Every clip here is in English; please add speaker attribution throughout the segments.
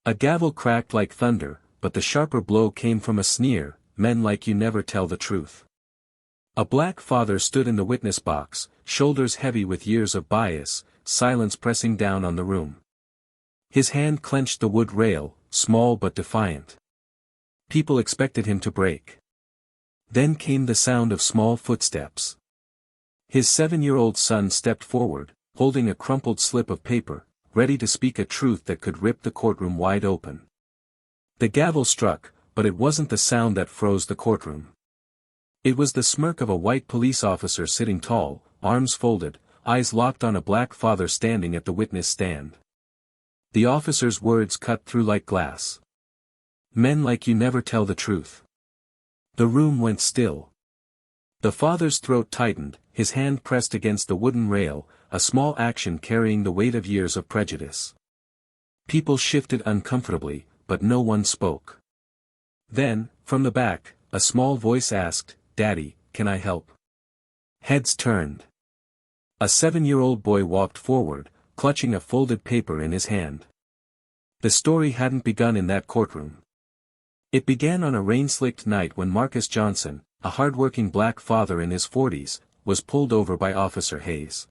Speaker 1: A gavel cracked like thunder, but the sharper blow came from a sneer, "Men like you never tell the truth." A black father stood in the witness box, shoulders heavy with years of bias, silence pressing down on the room. His hand clenched the wood rail, small but defiant. People expected him to break. Then came the sound of small footsteps. His 7-year-old son stepped forward, holding a crumpled slip of paper, ready to speak a truth that could rip the courtroom wide open. The gavel struck, but it wasn't the sound that froze the courtroom. It was the smirk of a white police officer sitting tall, arms folded, eyes locked on a black father standing at the witness stand. The officer's words cut through like glass. "Men like you never tell the truth." The room went still. The father's throat tightened, his hand pressed against the wooden rail, a small action carrying the weight of years of prejudice. People shifted uncomfortably, but no one spoke. Then, from the back, a small voice asked, "Daddy, can I help?" Heads turned. A 7-year-old boy walked forward, clutching a folded paper in his hand. The story hadn't begun in that courtroom. It began on a rain-slicked night when Marcus Johnson, a hard-working black father in his 40s, was pulled over by Officer Hayes.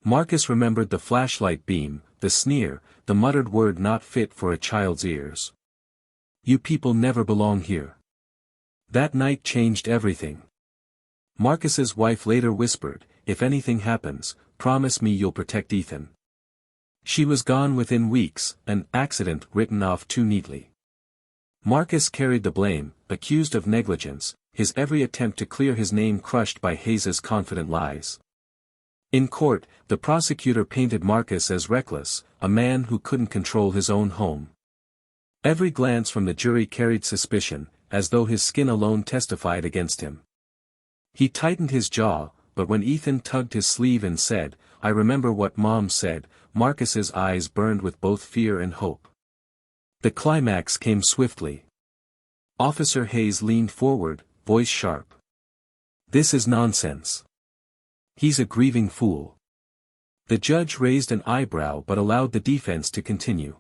Speaker 1: Marcus remembered the flashlight beam, the sneer, the muttered word not fit for a child's ears. "You people never belong here." That night changed everything. Marcus's wife later whispered, "If anything happens, promise me you'll protect Ethan." She was gone within weeks, an accident written off too neatly. Marcus carried the blame, accused of negligence, his every attempt to clear his name crushed by Hayes's confident lies. In court, the prosecutor painted Marcus as reckless, a man who couldn't control his own home. Every glance from the jury carried suspicion, as though his skin alone testified against him. He tightened his jaw, but when Ethan tugged his sleeve and said, "I remember what Mom said," Marcus's eyes burned with both fear and hope. The climax came swiftly. Officer Hayes leaned forward, voice sharp. "This is nonsense. He's a grieving fool." The judge raised an eyebrow but allowed the defense to continue.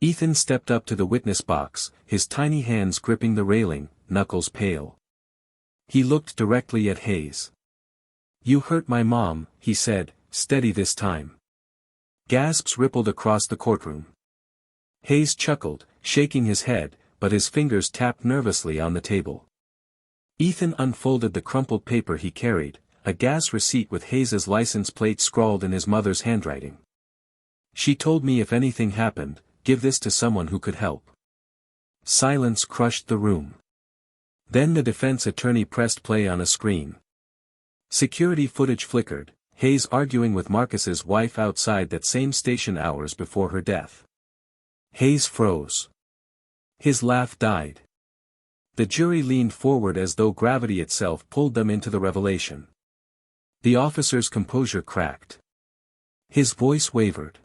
Speaker 1: Ethan stepped up to the witness box, his tiny hands gripping the railing, knuckles pale. He looked directly at Hayes. "You hurt my mom," he said, steady this time. Gasps rippled across the courtroom. Hayes chuckled, shaking his head, but his fingers tapped nervously on the table. Ethan unfolded the crumpled paper he carried, a gas receipt with Hayes's license plate scrawled in his mother's handwriting. "She told me if anything happened, give this to someone who could help." Silence crushed the room. Then the defense attorney pressed play on a screen. Security footage flickered, Hayes arguing with Marcus's wife outside that same station hours before her death. Hayes froze. His laugh died. The jury leaned forward as though gravity itself pulled them into the revelation. The officer's composure cracked. His voice wavered.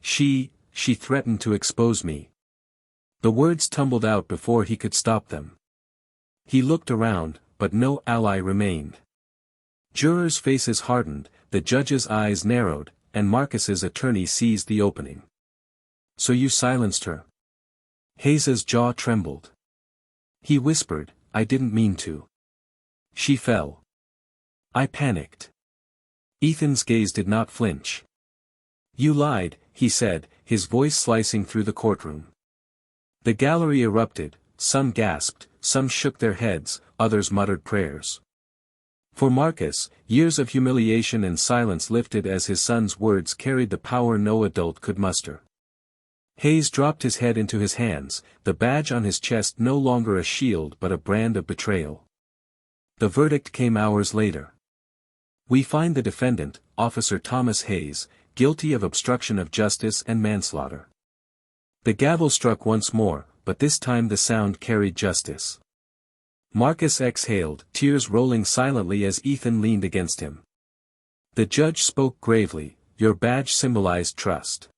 Speaker 1: She threatened to expose me." The words tumbled out before he could stop them. He looked around, but no ally remained. Jurors' faces hardened, the judge's eyes narrowed, and Marcus's attorney seized the opening. "So you silenced her?" Hayes's jaw trembled. He whispered, "I didn't mean to. She fell. I panicked." Ethan's gaze did not flinch. "You lied," he said, his voice slicing through the courtroom. The gallery erupted, some gasped, some shook their heads, others muttered prayers. For Marcus, years of humiliation and silence lifted as his son's words carried the power no adult could muster. Hayes dropped his head into his hands, the badge on his chest no longer a shield but a brand of betrayal. The verdict came hours later. "We find the defendant, Officer Thomas Hayes, guilty of obstruction of justice and manslaughter." The gavel struck once more, but this time the sound carried justice. Marcus exhaled, tears rolling silently as Ethan leaned against him. The judge spoke gravely, "Your badge symbolized trust.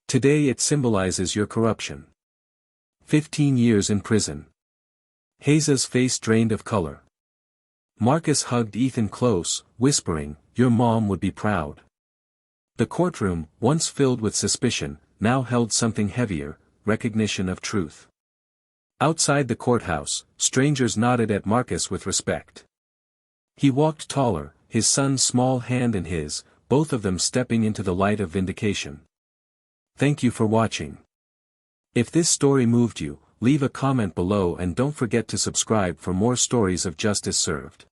Speaker 1: Today it symbolizes your corruption. 15 years in prison." Hayes's face drained of color. Marcus hugged Ethan close, whispering, "Your mom would be proud." The courtroom, once filled with suspicion, now held something heavier, recognition of truth. Outside the courthouse, strangers nodded at Marcus with respect. He walked taller, his son's small hand in his, both of them stepping into the light of vindication. Thank you for watching. If this story moved you, leave a comment below and don't forget to subscribe for more stories of justice served.